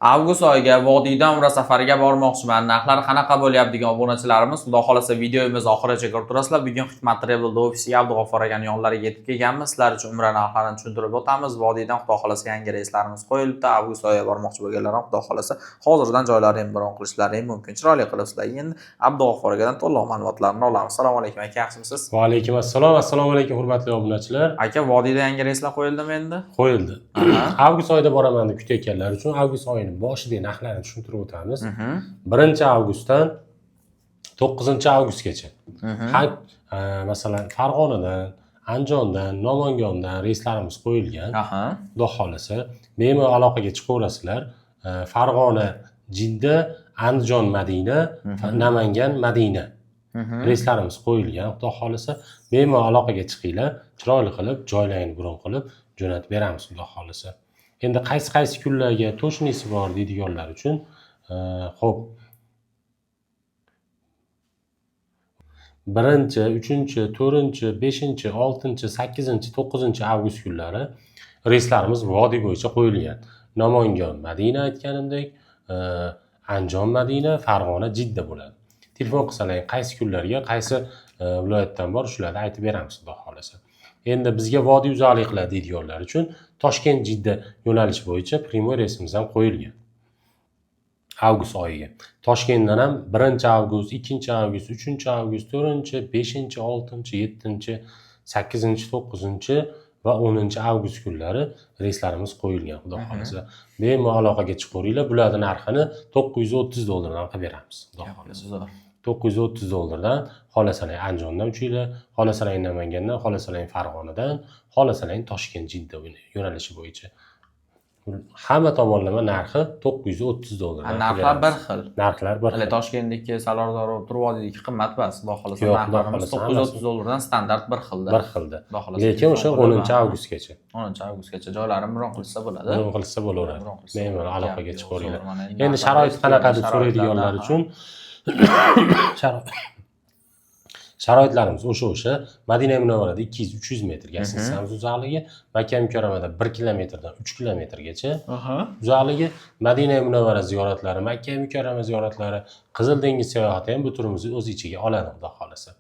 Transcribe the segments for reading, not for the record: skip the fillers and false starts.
Avgust oyiga vodiydan umra safariga bormoqchiman. Narxlar qanaqa bo'lyapti degan obunachilarimiz, xudo xolasa videomiz oxirigacha ko'rib turasizlar. Bugun Hikmat Travel'da ofisiga Abdug'offor akaning yonlariga yetib kelganmiz. Sizlar uchun umra narxlarini tushuntirib o'tamiz. Vodiydan xudo xolasa yangi reyslarimiz qo'yildi. Avgust oyiga bormoqchi bo'lganlar ham xudo xolasa hozirdan joylarini bron qilishlari mumkin. Chiroyli qilib sizlarga endi Abdug'offor akadan to'liq ma'lumotlarni olamiz. Assalomu alaykum aka, yaxshimisiz? Va alaykum assalom. Assalomu alaykum hurmatli obunachilar. Aka, vodiyda yangi reyslar qo'yildimi endi? Qo'yildi. Avgust oyida boraman deb kutayotganlar uchun avgust oyining boshidagi narxlarni tushuntirib o'tamiz. 1-avgustdan 9-avgustgacha. Masalan, Farg'onadan, Andijondan, Namangandan reyslarimiz qo'yilgan. Xudo xolasa, bemalol aloqaga chiqaverasizlar. Farg'ona, Jidda, Andijon, Madina, Namangan, Madina reyslarimiz qo'yilgan. Xudo xolasa, bemalol aloqaga chiqinglar, chiroyli qilib joylarini bron qilib jo'natib beramiz xudo xolasa. Endi qaysi kunlarga to'shnisi bor deydiganlar uchun, xo'p. 1, 3, 4, 5, 6, 8, 9 avgust kunlari reyslarimiz vodiy bo'yicha qo'yilgan. Namangan, Madina aytganimdek, Andijon, Madina, Farg'ona, Jidda bo'ladi. Telefon qilsalar, qaysi kunlarga, qaysi viloyatdan bor, shularni aytib beramiz xudo xolasa. Endi bizga vodiy uzoqliklar deydiganlar uchun Toshkent Jidda yo'nalishi bo'yicha primoy reysimiz ham qo'yilgan. Avgust oyiga. Toshkentdan ham 1-avgust, 2-avgust, 3-avgust, 4, 5, 6, 7, 8, 9 va 10-avgust kunlari reyslarimiz qo'yilgan xudo xolasa. Bemalol aloqaga chiqaveringlar. Bularning narxini $930 qilib beramiz xudo xolasa. $930 xolasalang Andijondan uchinglar, xolasalang Namangandan, xolasalang Farg'onadan, xolasalang Toshkent Jidda yo'nalishi bo'yicha. Hamma tomonlama narxi $930. Narxlar bir xil. Narxlar bir xil. Toshkentdagi, Salordor, Turvodiyga qimmat emas, xudo xolasa. Narxlarimiz $930 dan standart bir xilda. Bir xilda. Lekin o'sha 10-avgustgacha. 10-avgustgacha joylarini bron qilsa bo'ladi. Bron qilsa bo'laveradi. Bemalol aloqaga chiqaveringlar. Endi sharoit qanaqa deb so'raydiganlar uchun sharoitlarimiz o'sha Madina Munavvarada 200-300 metr gasinamiz uzoqligi, Makka Mukarramada 1 kilometrdan 3 kilometrgacha uzoqligi, Madina Munavvara ziyoratlari, Makka Mukarrama ziyoratlari, Qizil dengiz sayohati ham bu turimizni o'z ichiga oladi xudo xolasa.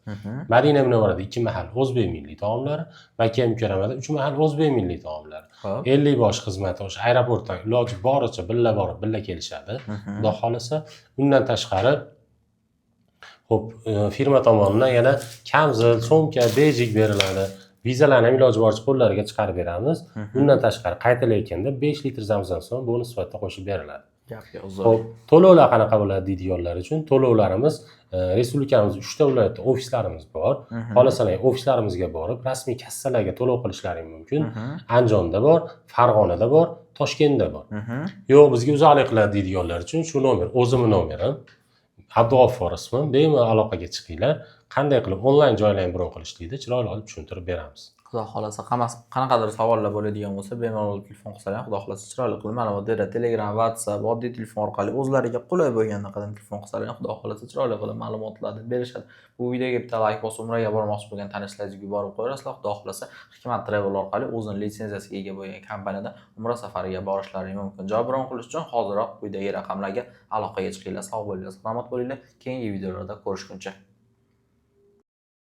Madina Munavvarada 2 mahal o'zbek milliy taomlari, Makka Mukarramada 3 mahal o'zbek milliy taomlari. 50 bosh xizmati o'sha aeroportdan iloji boricha billa borib, billa kelishadi xudo xolasa. Undan tashqari xo'p, firma tomonidan yana kamzil, so'mka, bejik beriladi. Vizalarni ham iloji boricha qo'llariga chiqarib beramiz. Bundan tashqari qaytilayotganda 5 litr zamzam suvi bonus sifatida qo'shib beriladi. Xo'p, to'lovlar qanaqa bo'ladi deydiganlar uchun to'lovlarimiz respublikamiz 3 ta viloyatda ofislarimiz bor. Xolasalang ofislarimizga borib, rasmiy kassalarga to'lov qilishlaring mumkin. Andijonda bor, Farg'onada bor, Toshkentda bor. Yo'q, bizga uzoqlik qiladi deydiganlar uchun shu nomer, o'zimning nomerim. Abdug'offor ismim, bemalol aloqaga chiqinglar. Qanday qilib onlayn joylarni bron qilishlikni chiroyli olib tushuntirib beramiz. Xudo xolasa, qanaqadir savollar bo'ladigan bo'lsa, bemalol telefon qilsalar, xudo xolasa chiroyli qilib ma'lumot beradi. Telegram, WhatsApp, oddiy telefon orqali o'zlariga qulay bo'lganda qadam telefon qilsalar, xudo xolasa chiroyli qilib ma'lumotlarni berishadi. Bu videoga bitta like bosib, umraga bormoqchi bo'lgan tanishlaringizga yuborib qo'yasizlar. Xudo xolasa, Hikmat Travel orqali o'zining litsenziyasiga ega bo'lgan kompaniyada umra safariga borishlari mumkin. Joy bron qilish uchun hoziroq quyidagi raqamlarga aloqaga chiqinglar. Sog' bo'linglar, salomat bo'linglar. Keyingi videolarda ko'rishguncha.